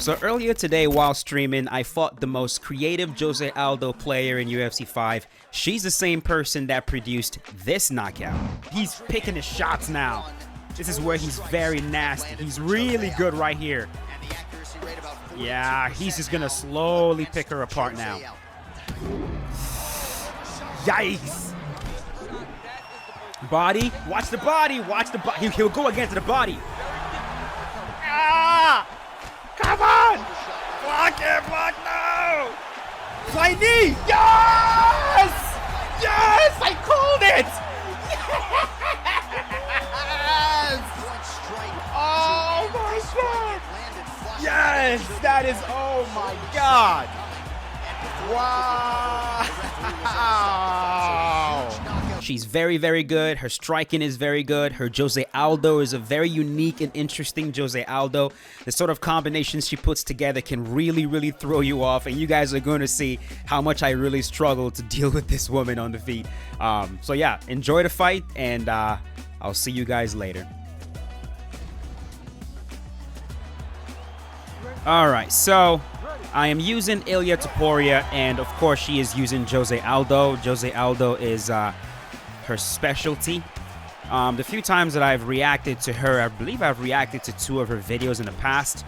So earlier today while streaming, I fought the most creative Jose Aldo player in UFC 5. She's the same person that produced this knockout. He's picking his shots now. This is where he's very nasty. He's really good right here. Yeah, he's just gonna slowly pick her apart now. Yikes. Body, watch the body, watch the body. He'll go against the body. Ah! Come on! Block it, block, no! Fly knee! Yes! Yes! I called it! Yes! Oh my God! Yes! That is, oh my God! Wow! She's very, very good. Her striking is very good. Her Jose Aldo is a very unique and interesting Jose Aldo. The sort of combinations she puts together can really, really throw you off. And you guys are going to see how much I really struggle to deal with this woman on the feet. So yeah, enjoy the fight, and I'll see you guys later. All right, so I am using Ilia Topuria, and of course she is using Jose Aldo. Jose Aldo is her specialty. The few times that I've reacted to her, I believe I've reacted to 2 of her videos in the past.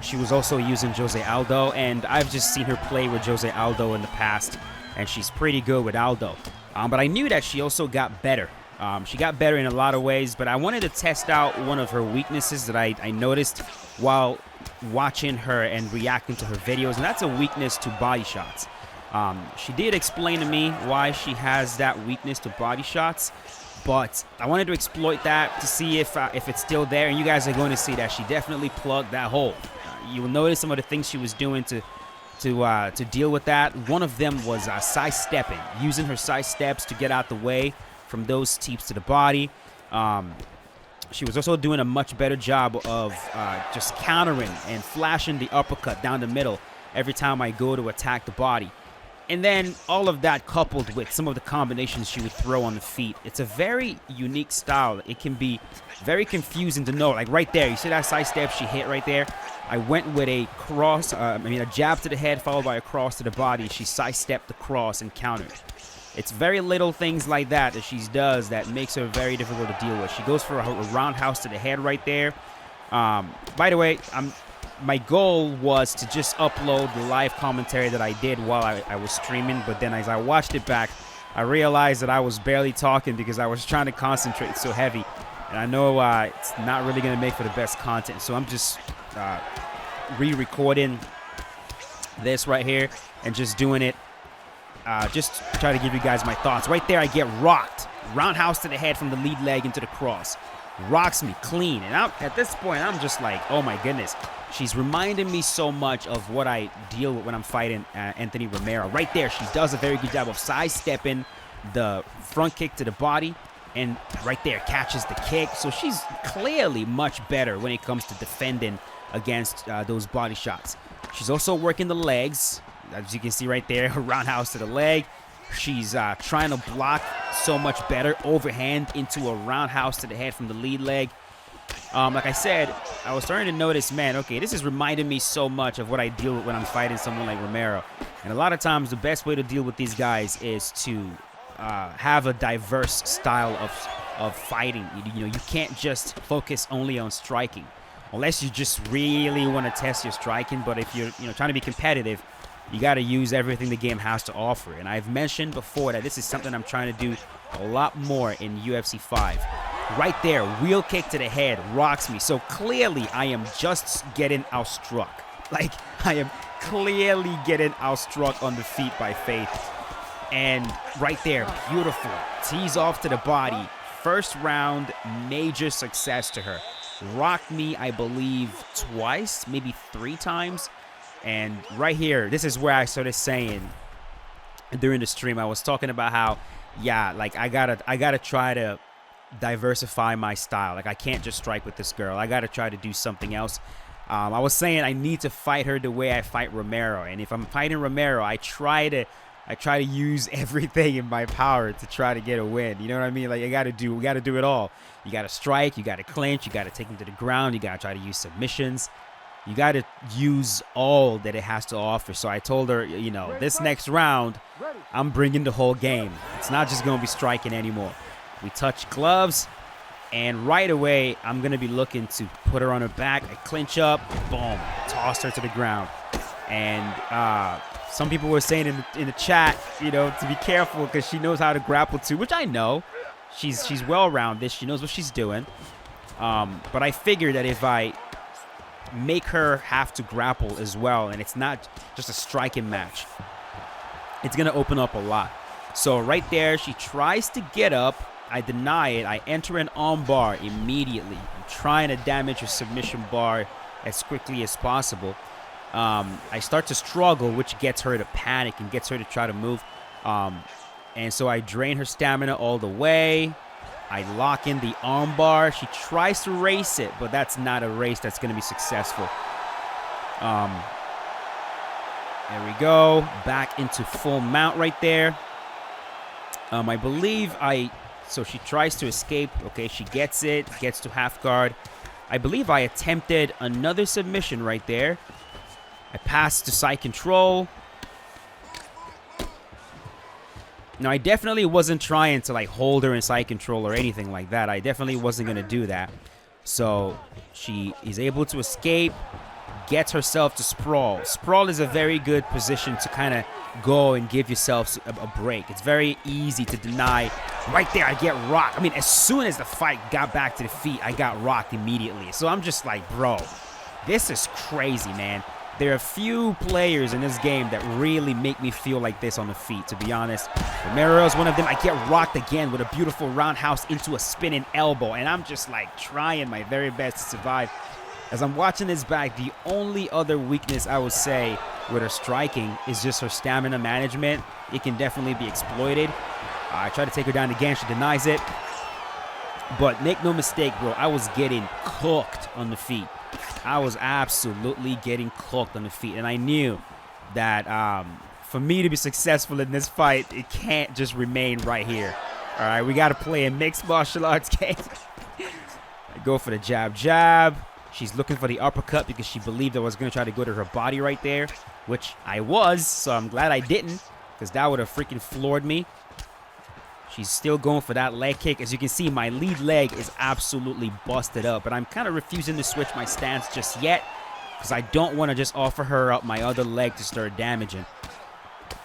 She was also using Jose Aldo, and I've just seen her play with Jose Aldo in the past, and she's pretty good with Aldo. But I knew that she also got better. She got better in a lot of ways, but I wanted to test out one of her weaknesses that I noticed while watching her and reacting to her videos, and that's a weakness to body shots. She did explain to me why she has that weakness to body shots, but I wanted to exploit that to see if it's still there, and you guys are going to see that she definitely plugged that hole. You will notice some of the things she was doing to deal with that. One of them was side stepping, using her side steps to get out the way from those teeps to the body. She was also doing a much better job of just countering and flashing the uppercut down the middle every time I go to attack the body. And then all of that coupled with some of the combinations she would throw on the feet. It's a very unique style. It can be very confusing to know. Like right there, you see that side step she hit right there? I went with a cross, a jab to the head followed by a cross to the body. She sidestepped the cross and countered. It's very little things like that she does that makes her very difficult to deal with. She goes for a roundhouse to the head right there. By the way, my goal was to just upload the live commentary that I did while I was streaming, but then as I watched it back, I realized that I was barely talking because I was trying to concentrate so heavy. And I know it's not really going to make for the best content, so I'm just re-recording this right here and just doing it. Just try to give you guys my thoughts. Right there, I get rocked. Roundhouse to the head from the lead leg into the cross. Rocks me clean. And at this point, I'm just like, oh my goodness. She's reminding me so much of what I deal with when I'm fighting Anthony Romero. Right there, she does a very good job of sidestepping the front kick to the body. And right there, catches the kick. So she's clearly much better when it comes to defending against those body shots. She's also working the legs. As you can see right there, a roundhouse to the leg. She's trying to block so much better. Overhand into a roundhouse to the head from the lead leg. Like I said, I was starting to notice, man, okay, this is reminding me so much of what I deal with when I'm fighting someone like Romero. And a lot of times, the best way to deal with these guys is to have a diverse style of fighting. You know, you can't just focus only on striking. Unless you just really want to test your striking. But if you're trying to be competitive, you got to use everything the game has to offer. And I've mentioned before that this is something I'm trying to do a lot more in UFC 5. Right there, wheel kick to the head, rocks me. So clearly, I am just getting outstruck. Like, I am clearly getting outstruck on the feet by Faith. And right there, beautiful. Tees off to the body. First round, major success to her. Rocked me, I believe, twice, maybe 3 times. And right here, this is where I started saying during the stream, I was talking about how, yeah, like I gotta try to diversify my style. Like I can't just strike with this girl. I gotta try to do something else. I was saying I need to fight her the way I fight Romero. And if I'm fighting Romero, I try to use everything in my power to try to get a win. You know what I mean? Like we gotta do it all. You gotta strike, you gotta clinch, you gotta take him to the ground, you gotta try to use submissions. You got to use all that it has to offer. So I told her, you know, this next round, I'm bringing the whole game. It's not just going to be striking anymore. We touch gloves, and right away, I'm going to be looking to put her on her back. I clinch up, boom, toss her to the ground. And some people were saying in the chat, you know, to be careful because she knows how to grapple too, which I know. She's well-rounded. She knows what she's doing. But I figured that if I make her have to grapple as well, and it's not just a striking match, it's going to open up a lot. So right there, she tries to get up. I deny it. I enter an arm bar immediately. I'm trying to damage her submission bar as quickly as possible. I start to struggle, which gets her to panic and gets her to try to move. And so I drain her stamina all the way. I lock in the arm bar. She tries to race it, but that's not a race that's going to be successful. There we go. Back into full mount right there. I believe so she tries to escape. Okay, she gets it. Gets to half guard. I believe I attempted another submission right there. I passed to side control. Now, I definitely wasn't trying to, like, hold her in side control or anything like that. I definitely wasn't going to do that. So she is able to escape, gets herself to sprawl. Sprawl is a very good position to kind of go and give yourself a break. It's very easy to deny. Right there, I get rocked. I mean, as soon as the fight got back to the feet, I got rocked immediately. So I'm just like, bro, this is crazy, man. There are a few players in this game that really make me feel like this on the feet, to be honest. Romero is one of them. I get rocked again with a beautiful roundhouse into a spinning elbow, and I'm just like trying my very best to survive. As I'm watching this back, the only other weakness I would say with her striking is just her stamina management. It can definitely be exploited. I try to take her down again. She denies it. But make no mistake, bro, I was getting cooked on the feet. I was absolutely getting cooked on the feet. And I knew that for me to be successful in this fight, it can't just remain right here. All right, we got to play a mixed martial arts game. I go for the jab, jab. She's looking for the uppercut because she believed I was going to try to go to her body right there, which I was. So I'm glad I didn't, because that would have freaking floored me. She's still going for that leg kick. As you can see, my lead leg is absolutely busted up. But I'm kind of refusing to switch my stance just yet, because I don't want to just offer her up my other leg to start damaging.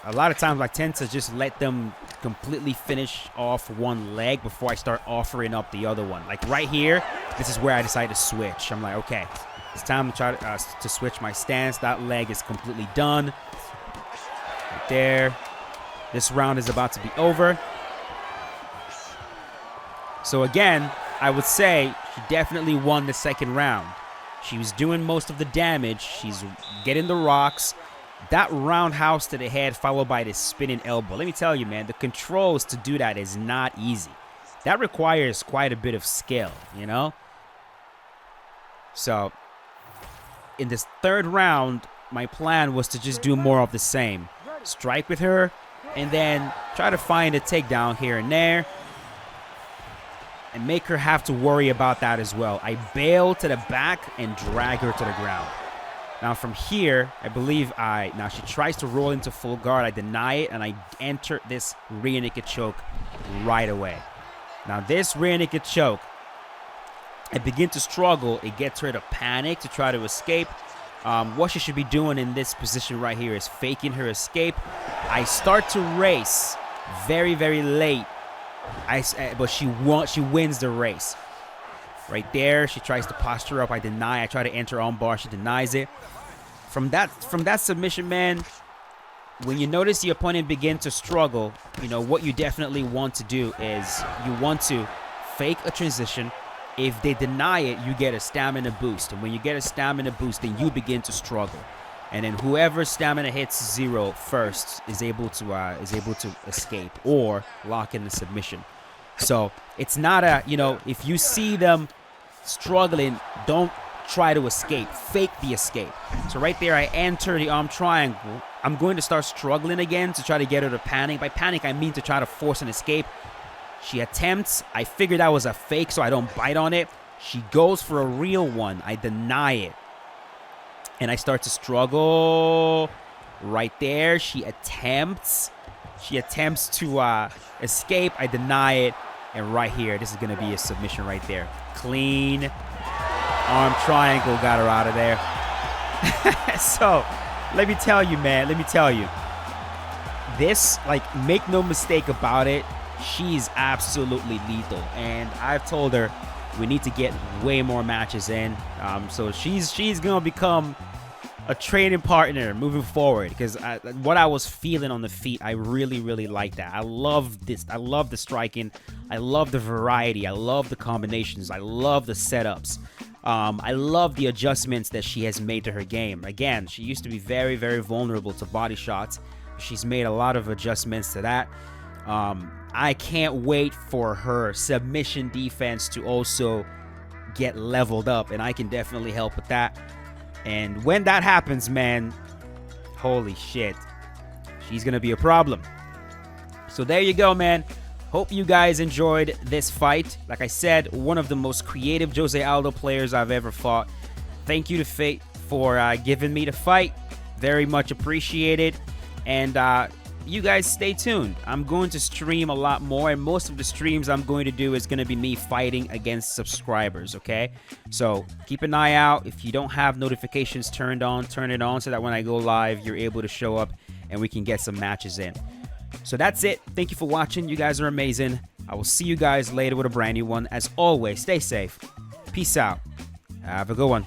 A lot of times I tend to just let them completely finish off one leg before I start offering up the other one. Like right here, this is where I decide to switch. I'm like, okay, it's time to try to switch my stance. That leg is completely done. Right there. This round is about to be over. So again, I would say she definitely won the second round. She was doing most of the damage. She's getting the rocks. That roundhouse to the head followed by this spinning elbow. Let me tell you, man, the controls to do that is not easy. That requires quite a bit of skill, you know? So in this third round, my plan was to just do more of the same. Strike with her and then try to find a takedown here and there, and make her have to worry about that as well. I bail to the back and drag her to the ground. Now from here, I believe now she tries to roll into full guard. I deny it, and I enter this rear naked choke right away. Now this rear naked choke, I begin to struggle. It gets her to panic to try to escape. What she should be doing in this position right here is faking her escape. I start to race very, very late. But she wins the race. Right there, she tries to posture up. I deny. I try to enter on bar. She denies it. From that submission, man, when you notice the opponent begin to struggle, you know, what you definitely want to do is you want to fake a transition. If they deny it, you get a stamina boost. And when you get a stamina boost, then you begin to struggle. And then whoever stamina hits 0 first is able to escape or lock in the submission. So it's not a, you know, if you see them struggling, don't try to escape. Fake the escape. So right there, I enter the arm triangle. I'm going to start struggling again to try to get her to panic. By panic, I mean to try to force an escape. She attempts. I figured that was a fake, so I don't bite on it. She goes for a real one. I deny it. And I start to struggle right there. She attempts to escape. I deny it. And right here, this is going to be a submission right there. Clean arm triangle got her out of there. So, let me tell you, man. Let me tell you. This, like, make no mistake about it, she's absolutely lethal. And I've told her we need to get way more matches in. So she's going to become a training partner moving forward, because what I was feeling on the feet, I really, really like that. I love this. I love the striking. I love the variety. I love the combinations. I love the setups. I love the adjustments that she has made to her game. Again, she used to be very, very vulnerable to body shots. She's made a lot of adjustments to that. I can't wait for her submission defense to also get leveled up, and I can definitely help with that. And when that happens, man, holy shit, she's gonna be a problem. So there you go, man. Hope you guys enjoyed this fight. Like I said, one of the most creative Jose Aldo players I've ever fought. Thank you to Fate for giving me the fight. Very much appreciated. And you guys stay tuned. I'm going to stream a lot more, and most of the streams I'm going to do is going to be me fighting against subscribers, okay? So keep an eye out. If you don't have notifications turned on, turn it on so that when I go live, you're able to show up and we can get some matches in. So that's it. Thank you for watching. You guys are amazing. I will see you guys later with a brand new one. As always, stay safe. Peace out. Have a good one.